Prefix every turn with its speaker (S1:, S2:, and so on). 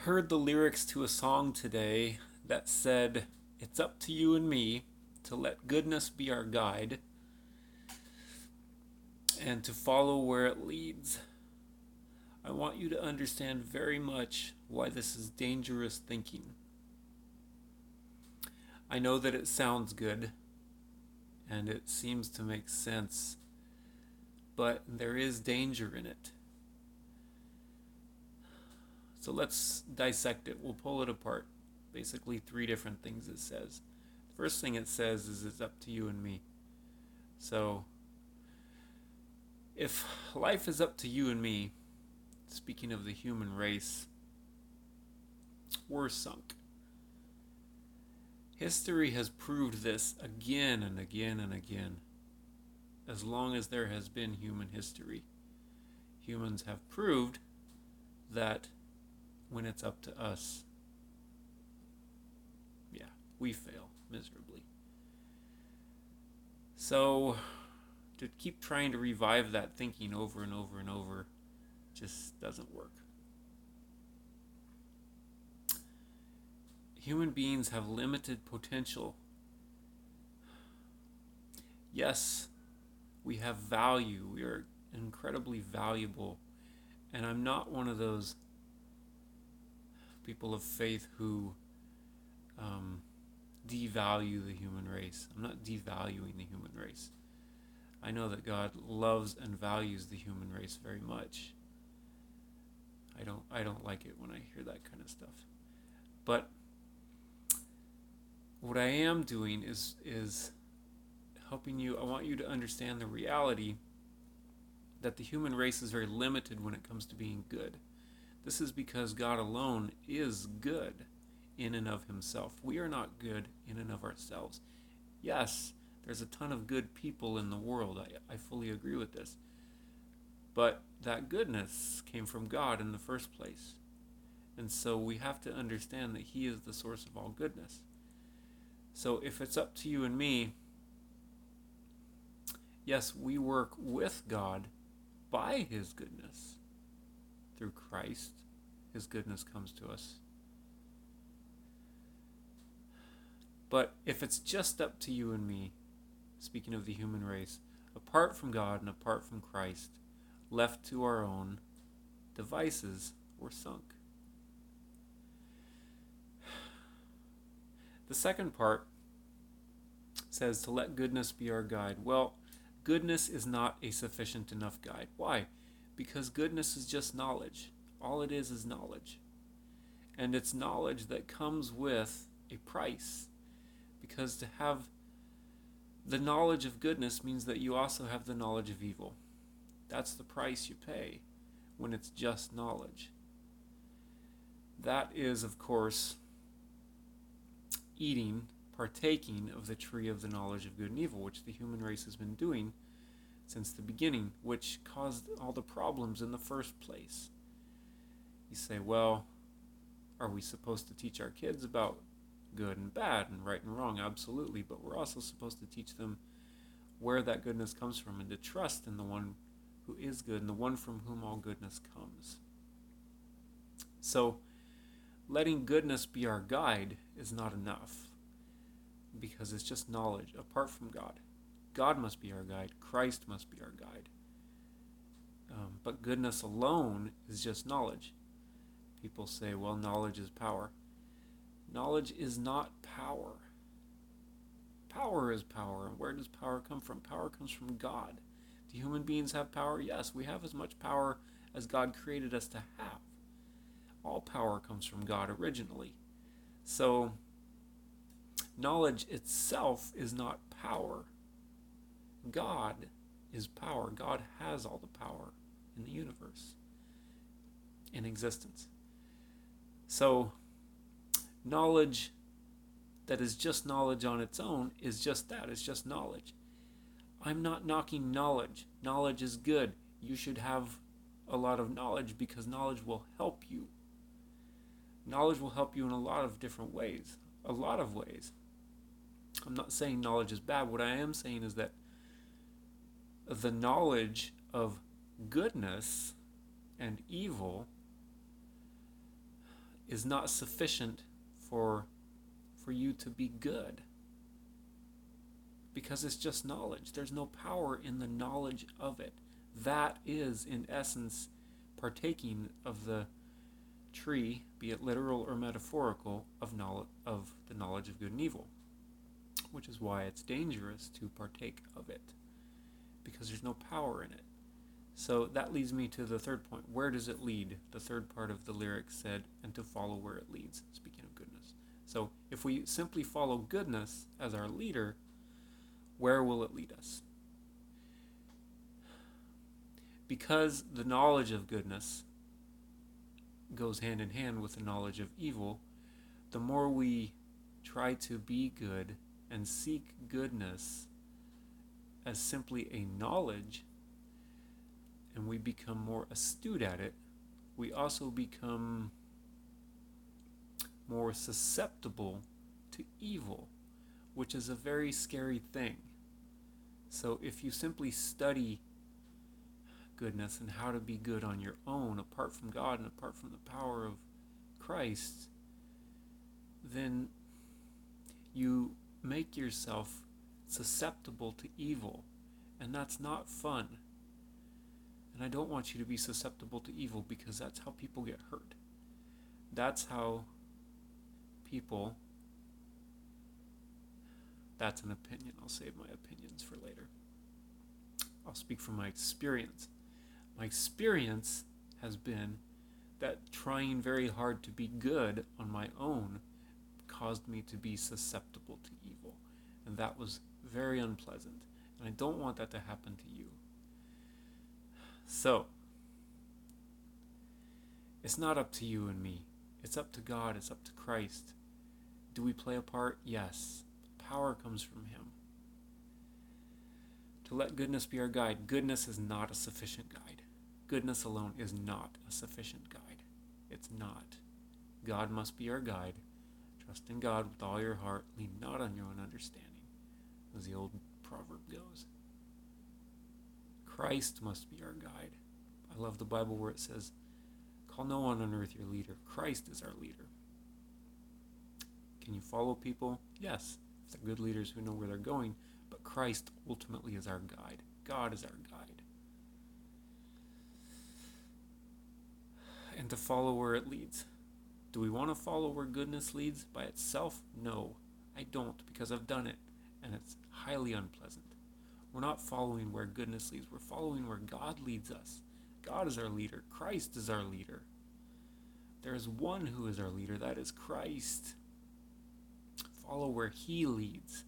S1: heard the lyrics to a song today that said, "It's up to you and me to let goodness be our guide and to follow where it leads." I want you to understand very much why this is dangerous thinking. I know that it sounds good and it seems to make sense, but there is danger in it. So let's dissect it. We'll pull it apart. Basically, three different things it says. The first thing it says is it's up to you and me. So, if life is up to you and me, speaking of the human race, we're sunk. History has proved this again and again and again. As long as there has been human history, humans have proved that when it's up to us, we fail miserably. So, to keep trying to revive that thinking over and over and over just doesn't work. Human beings have limited potential. Yes, we have value. We are incredibly valuable. And I'm not one of those people of faith who devalue the human race. I'm not devaluing the human race. I know that God loves and values the human race very much. I don't like it when I hear that kind of stuff. But what I am doing is helping you. I want you to understand the reality that the human race is very limited when it comes to being good. This is because God alone is good in and of himself. We are not good in and of ourselves. Yes, there's a ton of good people in the world. I fully agree with this. But that goodness came from God in the first place. And so we have to understand that he is the source of all goodness. So if it's up to you and me, yes, we work with God by his goodness. Through Christ, his goodness comes to us. But if it's just up to you and me, speaking of the human race, apart from God and apart from Christ, left to our own devices, we're sunk. The second part says to let goodness be our guide. Well, goodness is not a sufficient enough guide. Why? Because goodness is just knowledge. All it is knowledge. And it's knowledge that comes with a price. Because to have the knowledge of goodness means that you also have the knowledge of evil. That's the price you pay when it's just knowledge. That is, of course, partaking of the tree of the knowledge of good and evil, which the human race has been doing since the beginning, which caused all the problems in the first place. You say, well, are we supposed to teach our kids about good and bad and right and wrong? Absolutely, but we're also supposed to teach them where that goodness comes from and to trust in the one who is good and the one from whom all goodness comes. So, letting goodness be our guide is not enough because it's just knowledge apart from God. God must be our guide. Christ must be our guide. But goodness alone is just knowledge. People say, well, knowledge is power. Knowledge is not power. Power is power. And where does power come from? Power comes from God. Do human beings have power? Yes, we have as much power as God created us to have. All power comes from God originally. So, knowledge itself is not power. God is power. God has all the power in the universe, in existence. So, knowledge that is just knowledge on its own is just that. It's just knowledge. I'm not knocking knowledge. Knowledge is good. You should have a lot of knowledge because knowledge will help you. Knowledge will help you in a lot of different ways. A lot of ways. I'm not saying knowledge is bad. What I am saying is that the knowledge of goodness and evil is not sufficient for you to be good. Because it's just knowledge. There's no power in the knowledge of it. That is, in essence, partaking of the tree, be it literal or metaphorical, of the knowledge of good and evil. Which is why it's dangerous to partake of it. Because there's no power in it. So that leads me to the third point. Where does it lead? The third part of the lyric said, and to follow where it leads, speaking of goodness. So if we simply follow goodness as our leader, where will it lead us? Because the knowledge of goodness goes hand in hand with the knowledge of evil, the more we try to be good and seek goodness as simply a knowledge, and we become more astute at it, we also become more susceptible to evil, which is a very scary thing. So if you simply study goodness and how to be good on your own, apart from God and apart from the power of Christ, then you make yourself susceptible to evil, and that's not fun. And I don't want you to be susceptible to evil, because that's how people get hurt. That's how people... That's an opinion. I'll save my opinions for later. I'll speak from my experience. My experience has been that trying very hard to be good on my own caused me to be susceptible to evil. And that was very unpleasant. And I don't want that to happen to you. So, it's not up to you and me. It's up to God. It's up to Christ. Do we play a part? Yes. Power comes from Him. To let goodness be our guide. Goodness is not a sufficient guide. Goodness alone is not a sufficient guide. It's not. God must be our guide. Trust in God with all your heart. Lean not on your own understanding, as the old proverb goes. Christ must be our guide. I love the Bible where it says, call no one on earth your leader. Christ is our leader. Can you follow people? Yes, if they're good leaders who know where they're going. But Christ ultimately is our guide. God is our guide. And to follow where it leads. Do we want to follow where goodness leads by itself? No, I don't, because I've done it, and it's highly unpleasant. We're not following where goodness leads. We're following where God leads us. God is our leader. Christ is our leader. There is one who is our leader. That is Christ. Follow where He leads.